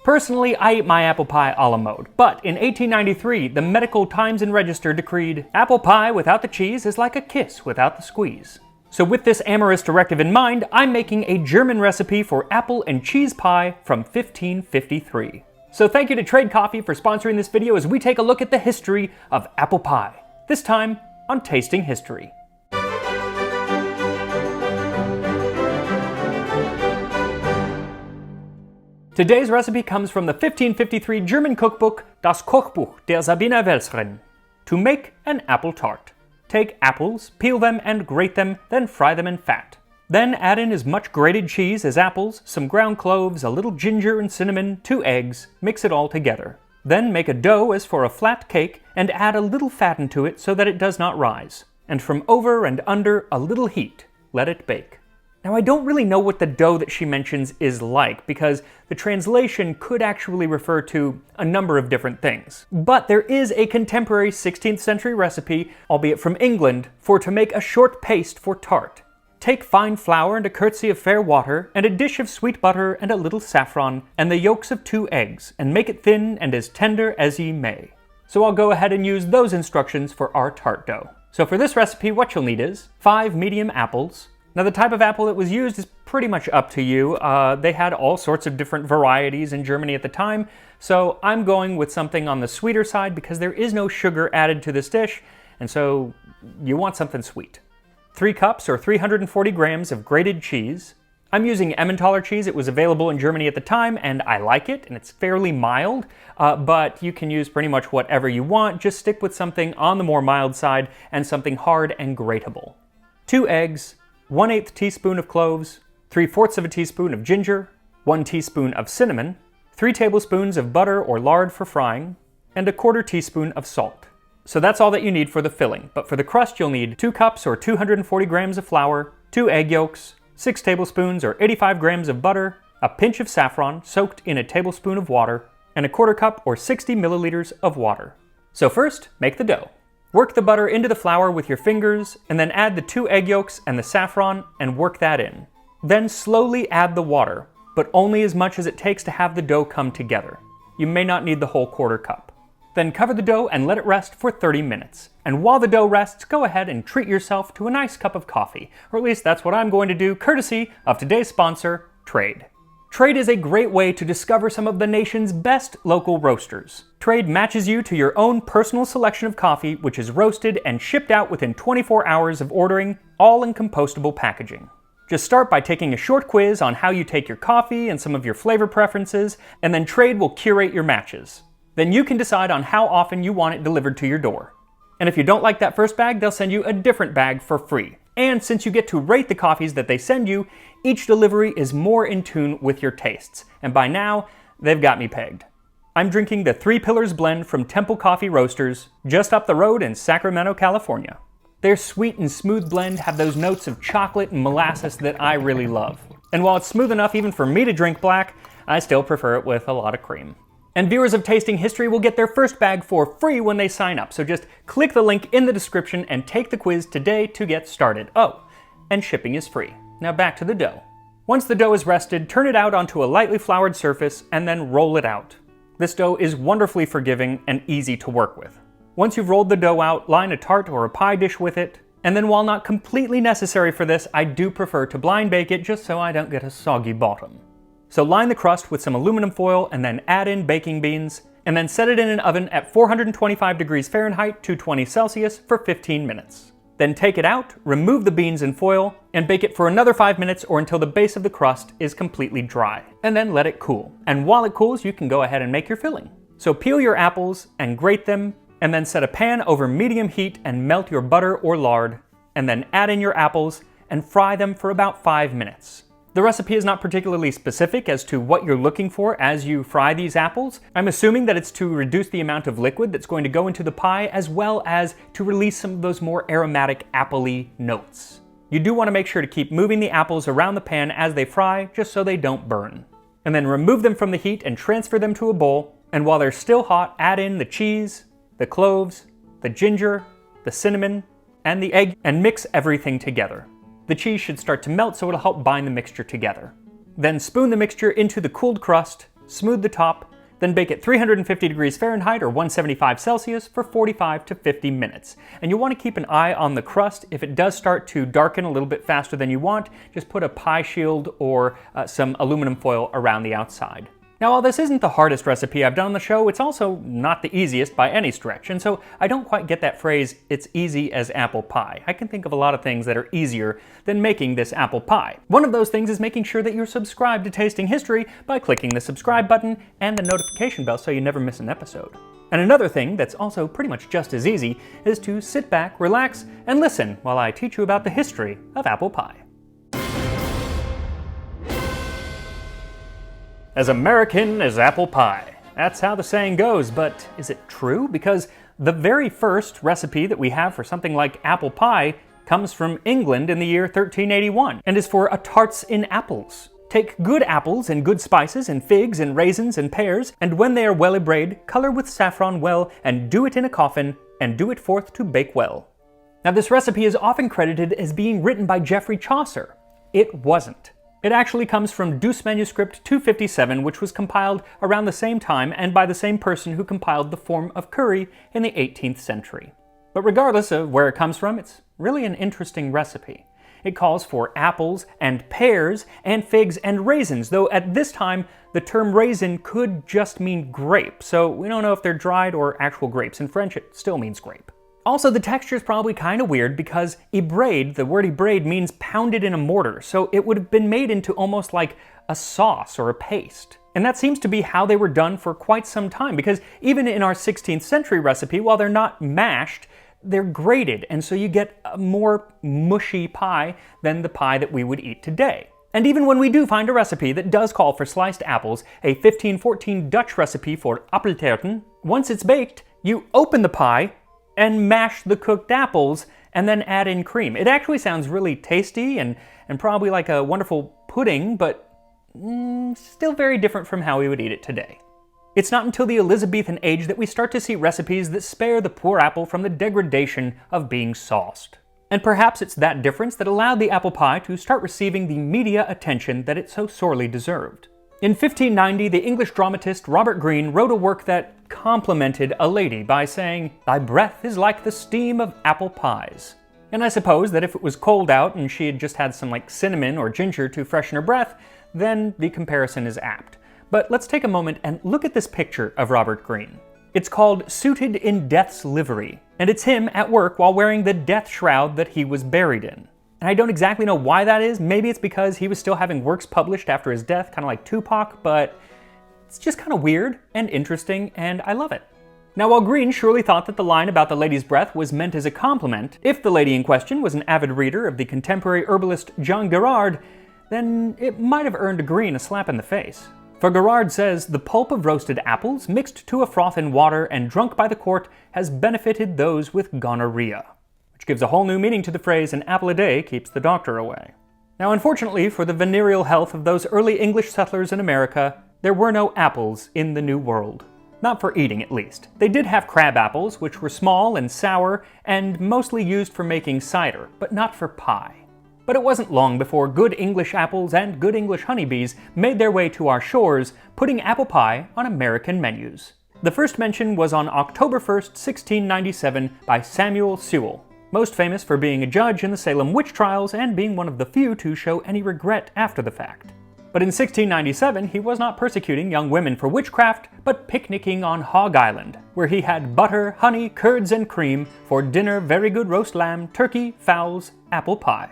Personally, I eat my apple pie a la mode, but in 1893, the Medical Times and Register decreed, "Apple pie without the cheese is like a kiss without the squeeze." So with this amorous directive in mind, I'm making a German recipe for apple and cheese pie from 1553. So thank you to Trade Coffee for sponsoring this video as we take a look at the history of apple pie, this time on Tasting History. Today's recipe comes from the 1553 German cookbook Das Kochbuch der Sabina Welsrin. To make an apple tart. Take apples, peel them and grate them, then fry them in fat. Then add in as much grated cheese as apples, some ground cloves, a little ginger and cinnamon, 2 eggs, mix it all together. Then make a dough as for a flat cake and add a little fat into it so that it does not rise. And from over and under a little heat, let it bake. Now I don't really know what the dough that she mentions is like because the translation could actually refer to a number of different things. But there is a contemporary 16th century recipe, albeit from England, for to make a short paste for tart. Take fine flour and a curtsy of fair water, and a dish of sweet butter and a little saffron, and the yolks of 2 eggs, and make it thin and as tender as ye may. So I'll go ahead and use those instructions for our tart dough. So for this recipe, what you'll need is 5 medium apples. Now the type of apple that was used is pretty much up to you. They had all sorts of different varieties in Germany at the time, so I'm going with something on the sweeter side because there is no sugar added to this dish, and so you want something sweet. 3 cups or 340 grams of grated cheese. I'm using Emmentaler cheese. It was available in Germany at the time, and I like it, and it's fairly mild, but you can use pretty much whatever you want. Just stick with something on the more mild side and something hard and grateable. 2 eggs, 1/8 teaspoon of cloves, 3/4 of a teaspoon of ginger, 1 teaspoon of cinnamon, 3 tablespoons of butter or lard for frying, and 1/4 teaspoon of salt. So that's all that you need for the filling, but for the crust you'll need 2 cups or 240 grams of flour, 2 egg yolks, 6 tablespoons or 85 grams of butter, a pinch of saffron soaked in a tablespoon of water, and 1/4 cup or 60 milliliters of water. So first, make the dough. Work the butter into the flour with your fingers, and then add the 2 egg yolks and the saffron and work that in. Then slowly add the water, but only as much as it takes to have the dough come together. You may not need the whole 1/4 cup. Then cover the dough and let it rest for 30 minutes. And while the dough rests, go ahead and treat yourself to a nice cup of coffee, or at least that's what I'm going to do, courtesy of today's sponsor, Trade. Trade is a great way to discover some of the nation's best local roasters. Trade matches you to your own personal selection of coffee, which is roasted and shipped out within 24 hours of ordering, all in compostable packaging. Just start by taking a short quiz on how you take your coffee and some of your flavor preferences, and then Trade will curate your matches. Then you can decide on how often you want it delivered to your door. And if you don't like that first bag, they'll send you a different bag for free. And since you get to rate the coffees that they send you, each delivery is more in tune with your tastes. And by now, they've got me pegged. I'm drinking the 3 Pillars blend from Temple Coffee Roasters, just up the road in Sacramento, California. Their sweet and smooth blend have those notes of chocolate and molasses that I really love. And while it's smooth enough even for me to drink black, I still prefer it with a lot of cream. And viewers of Tasting History will get their first bag for free when they sign up, so just click the link in the description and take the quiz today to get started. Oh, and shipping is free. Now back to the dough. Once the dough is rested, turn it out onto a lightly floured surface and then roll it out. This dough is wonderfully forgiving and easy to work with. Once you've rolled the dough out, line a tart or a pie dish with it, and then while not completely necessary for this, I do prefer to blind bake it just so I don't get a soggy bottom. So line the crust with some aluminum foil and then add in baking beans, and then set it in an oven at 425 degrees Fahrenheit, 220 Celsius for 15 minutes. Then take it out, remove the beans and foil, and bake it for another 5 minutes or until the base of the crust is completely dry, and then let it cool. And while it cools, you can go ahead and make your filling. So peel your apples and grate them, and then set a pan over medium heat and melt your butter or lard, and then add in your apples and fry them for about 5 minutes. The recipe is not particularly specific as to what you're looking for as you fry these apples. I'm assuming that it's to reduce the amount of liquid that's going to go into the pie, as well as to release some of those more aromatic apple-y notes. You do want to make sure to keep moving the apples around the pan as they fry, just so they don't burn. And then remove them from the heat and transfer them to a bowl, and while they're still hot, add in the cheese, the cloves, the ginger, the cinnamon, and the egg, and mix everything together. The cheese should start to melt, so it'll help bind the mixture together. Then spoon the mixture into the cooled crust, smooth the top, then bake at 350 degrees Fahrenheit or 175 Celsius for 45 to 50 minutes. And you'll want to keep an eye on the crust. If it does start to darken a little bit faster than you want, just put a pie shield or some aluminum foil around the outside. Now, while this isn't the hardest recipe I've done on the show, it's also not the easiest by any stretch, and so I don't quite get that phrase, "it's easy as apple pie." I can think of a lot of things that are easier than making this apple pie. One of those things is making sure that you're subscribed to Tasting History by clicking the subscribe button and the notification bell so you never miss an episode. And another thing that's also pretty much just as easy is to sit back, relax, and listen while I teach you about the history of apple pie. As American as apple pie. That's how the saying goes, but is it true? Because the very first recipe that we have for something like apple pie comes from England in the year 1381 and is for a tarts in apples. Take good apples and good spices and figs and raisins and pears, and when they are well y-brayed, color with saffron well, and do it in a coffin, and do it forth to bake well. Now, this recipe is often credited as being written by Geoffrey Chaucer. It wasn't. It actually comes from Douce Manuscript 257, which was compiled around the same time and by the same person who compiled the Form of Cury in the 18th century. But regardless of where it comes from, it's really an interesting recipe. It calls for apples and pears and figs and raisins, though at this time the term raisin could just mean grape, so we don't know if they're dried or actual grapes. In French, it still means grape. Also, the texture is probably kind of weird because y-brayed, the word y-brayed means pounded in a mortar, so it would have been made into almost like a sauce or a paste. And that seems to be how they were done for quite some time, because even in our 16th century recipe, while they're not mashed, they're grated, and so you get a more mushy pie than the pie that we would eat today. And even when we do find a recipe that does call for sliced apples, a 1514 Dutch recipe for appeltaarten, once it's baked, you open the pie and mash the cooked apples, and then add in cream. It actually sounds really tasty and probably like a wonderful pudding, but still very different from how we would eat it today. It's not until the Elizabethan age that we start to see recipes that spare the poor apple from the degradation of being sauced. And perhaps it's that difference that allowed the apple pie to start receiving the media attention that it so sorely deserved. In 1590, the English dramatist Robert Greene wrote a work that complimented a lady by saying, "Thy breath is like the steam of apple pies." And I suppose that if it was cold out and she had just had some cinnamon or ginger to freshen her breath, then the comparison is apt. But let's take a moment and look at this picture of Robert Greene. It's called Suited in Death's Livery, and it's him at work while wearing the death shroud that he was buried in. And I don't exactly know why that is. Maybe it's because he was still having works published after his death, kind of like Tupac, but it's just kind of weird and interesting, and I love it. Now, while Greene surely thought that the line about the lady's breath was meant as a compliment, if the lady in question was an avid reader of the contemporary herbalist Jean Guérard, then it might have earned Greene a slap in the face. For Guérard says, "The pulp of roasted apples, mixed to a froth in water and drunk by the quart, has benefited those with gonorrhea," which gives a whole new meaning to the phrase, "an apple a day keeps the doctor away." Now, unfortunately for the venereal health of those early English settlers in America, there were no apples in the New World. Not for eating, at least. They did have crab apples, which were small and sour, and mostly used for making cider, but not for pie. But it wasn't long before good English apples and good English honeybees made their way to our shores, putting apple pie on American menus. The first mention was on October 1st, 1697, by Samuel Sewall, most famous for being a judge in the Salem witch trials and being one of the few to show any regret after the fact. But in 1697, he was not persecuting young women for witchcraft, but picnicking on Hog Island, where he had butter, honey, curds, and cream, for dinner very good roast lamb, turkey, fowls, apple pie.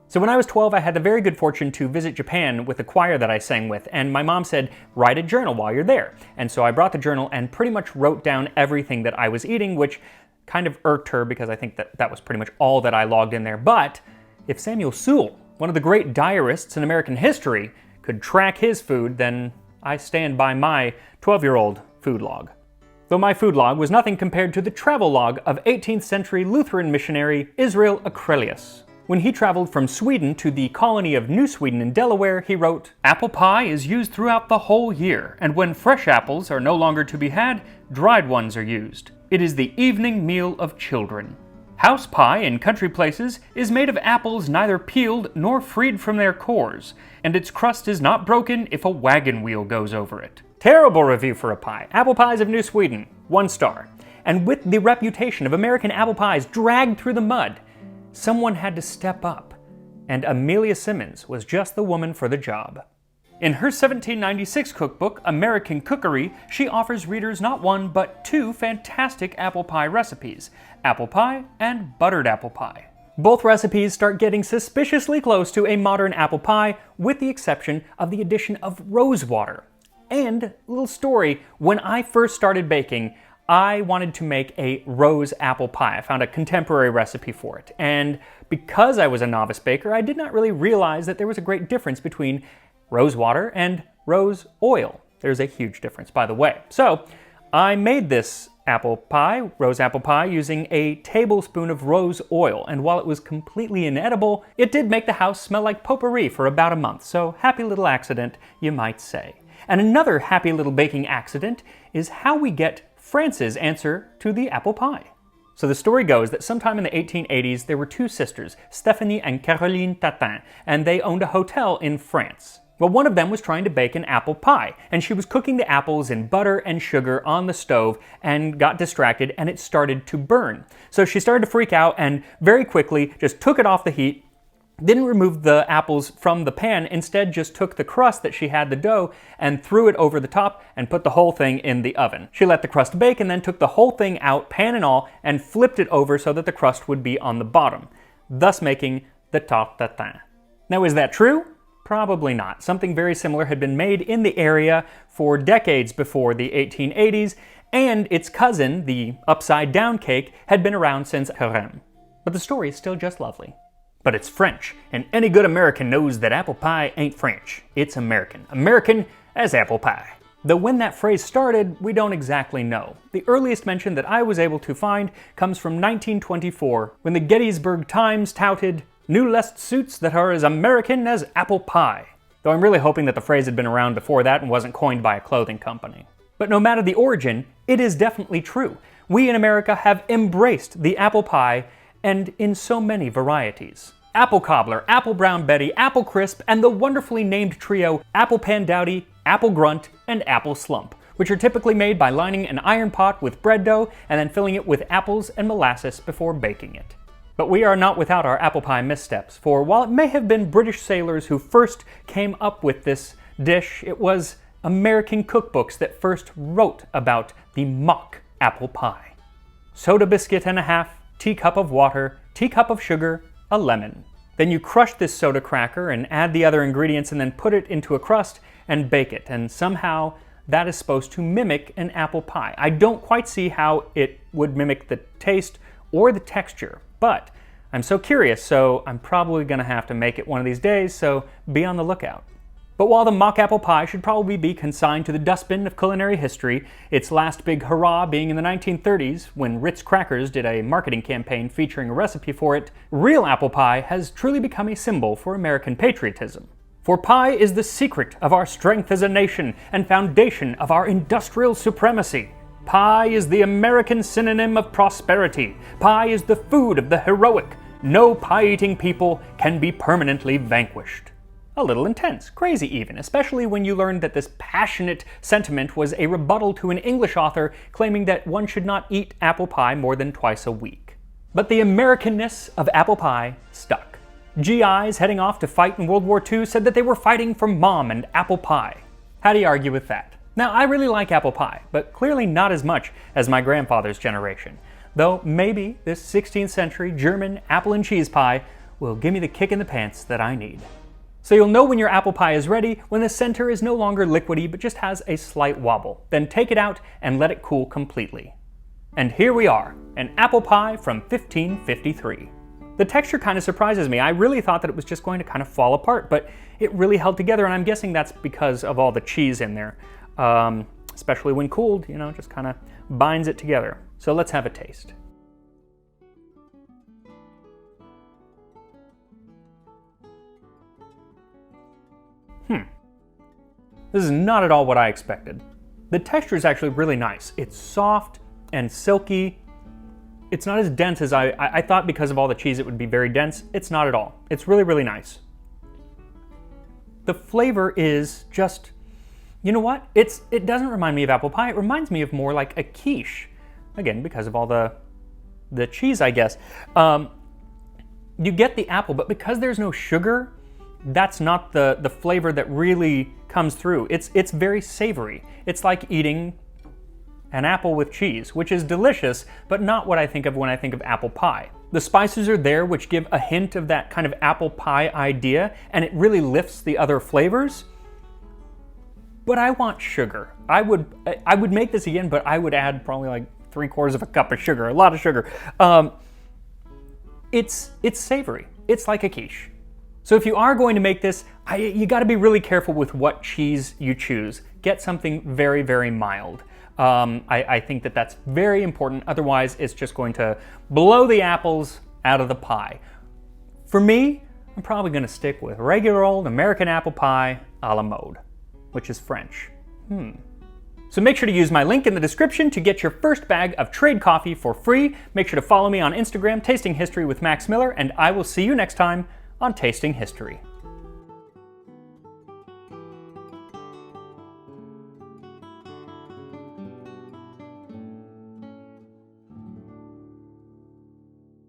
So when I was 12, I had the very good fortune to visit Japan with the choir that I sang with, and my mom said, "Write a journal while you're there." And so I brought the journal and pretty much wrote down everything that I was eating, which kind of irked her because I think that was pretty much all that I logged in there. But if Samuel Sewall, one of the great diarists in American history, could track his food, then I stand by my 12-year-old food log. Though my food log was nothing compared to the travel log of 18th century Lutheran missionary Israel Acrelius. When he traveled from Sweden to the colony of New Sweden in Delaware, he wrote, "Apple pie is used throughout the whole year, and when fresh apples are no longer to be had, dried ones are used. It is the evening meal of children. House pie in country places is made of apples neither peeled nor freed from their cores, and its crust is not broken if a wagon wheel goes over it. Terrible review for a pie. Apple pies of New Sweden, 1 star. And with the reputation of American apple pies dragged through the mud, someone had to step up. And Amelia Simmons was just the woman for the job. In her 1796 cookbook, American Cookery, she offers readers not one, but 2 fantastic apple pie recipes, apple pie and buttered apple pie. Both recipes start getting suspiciously close to a modern apple pie, with the exception of the addition of rose water. And, little story, when I first started baking, I wanted to make a rose apple pie. I found a contemporary recipe for it. And because I was a novice baker, I did not really realize that there was a great difference between rose water and rose oil. There's a huge difference, by the way. So I made this apple pie, rose apple pie, using a tablespoon of rose oil. And while it was completely inedible, it did make the house smell like potpourri for about a month. So happy little accident, you might say. And another happy little baking accident is how we get France's answer to the apple pie. So the story goes that sometime in the 1880s, there were 2 sisters, Stephanie and Caroline Tatin, and they owned a hotel in France. Well, one of them was trying to bake an apple pie, and she was cooking the apples in butter and sugar on the stove and got distracted, and it started to burn. So she started to freak out and very quickly just took it off the heat, didn't remove the apples from the pan, instead just took the crust that she had, the dough, and threw it over the top and put the whole thing in the oven. She let the crust bake and then took the whole thing out, pan and all, and flipped it over so that the crust would be on the bottom, thus making the tarte tatin. Now, is that true? Probably not. Something very similar had been made in the area for decades before the 1880s, and its cousin, the upside-down cake, had been around since Carême. But the story is still just lovely. But it's French, and any good American knows that apple pie ain't French. It's American. American as apple pie. Though when that phrase started, we don't exactly know. The earliest mention that I was able to find comes from 1924, when the Gettysburg Times touted "New lest suits that are as American as apple pie." Though I'm really hoping that the phrase had been around before that and wasn't coined by a clothing company. But no matter the origin, it is definitely true. We in America have embraced the apple pie, and in so many varieties. Apple cobbler, apple brown Betty, apple crisp, and the wonderfully named trio apple pandowdy, apple grunt, and apple slump, which are typically made by lining an iron pot with bread dough and then filling it with apples and molasses before baking it. But we are not without our apple pie missteps, for while it may have been British sailors who first came up with this dish, it was American cookbooks that first wrote about the mock apple pie. Soda biscuit and a half, teacup of water, teacup of sugar, a lemon. Then you crush this soda cracker and add the other ingredients and then put it into a crust and bake it, and somehow that is supposed to mimic an apple pie. I don't quite see how it would mimic the taste or the texture, but I'm so curious, so I'm probably going to have to make it one of these days, so be on the lookout. But while the mock apple pie should probably be consigned to the dustbin of culinary history, its last big hurrah being in the 1930s, when Ritz Crackers did a marketing campaign featuring a recipe for it, real apple pie has truly become a symbol for American patriotism. For pie is the secret of our strength as a nation and foundation of our industrial supremacy. Pie is the American synonym of prosperity. Pie is the food of the heroic. No pie-eating people can be permanently vanquished. A little intense, crazy even, especially when you learn that this passionate sentiment was a rebuttal to an English author claiming that one should not eat apple pie more than twice a week. But the Americanness of apple pie stuck. GIs heading off to fight in World War II said that they were fighting for mom and apple pie. How do you argue with that? Now, I really like apple pie, but clearly not as much as my grandfather's generation. Though maybe this 16th century German apple and cheese pie will give me the kick in the pants that I need. So you'll know when your apple pie is ready when the center is no longer liquidy but just has a slight wobble. Then take it out and let it cool completely. And here we are, an apple pie from 1553. The texture kind of surprises me. I really thought that it was just going to kind of fall apart, but it really held together, and I'm guessing that's because of all the cheese in there. Especially when cooled, you know, just kind of binds it together. So let's have a taste. This is not at all what I expected. The texture is actually really nice. It's soft and silky. It's not as dense as I thought. Because of all the cheese it would be very dense. It's not at all. It's really, really nice. The flavor is just You know what? It doesn't remind me of apple pie. It reminds me of more like a quiche. Again, because of all the cheese, I guess. You get the apple, but because there's no sugar, that's not the flavor that really comes through. It's very savory. It's like eating an apple with cheese, which is delicious, but not what I think of when I think of apple pie. The spices are there, which give a hint of that kind of apple pie idea, and it really lifts the other flavors. But I want sugar. I would make this again, but I would add probably like 3/4 of a cup of sugar, a lot of sugar. It's savory. It's like a quiche. So if you are going to make this, you got to be really careful with what cheese you choose. Get something very, very mild. I think that that's very important. Otherwise, it's just going to blow the apples out of the pie. For me, I'm probably going to stick with regular old American apple pie a la mode, which is French. So make sure to use my link in the description to get your first bag of Trade Coffee for free. Make sure to follow me on Instagram, Tasting History with Max Miller, and I will see you next time on Tasting History.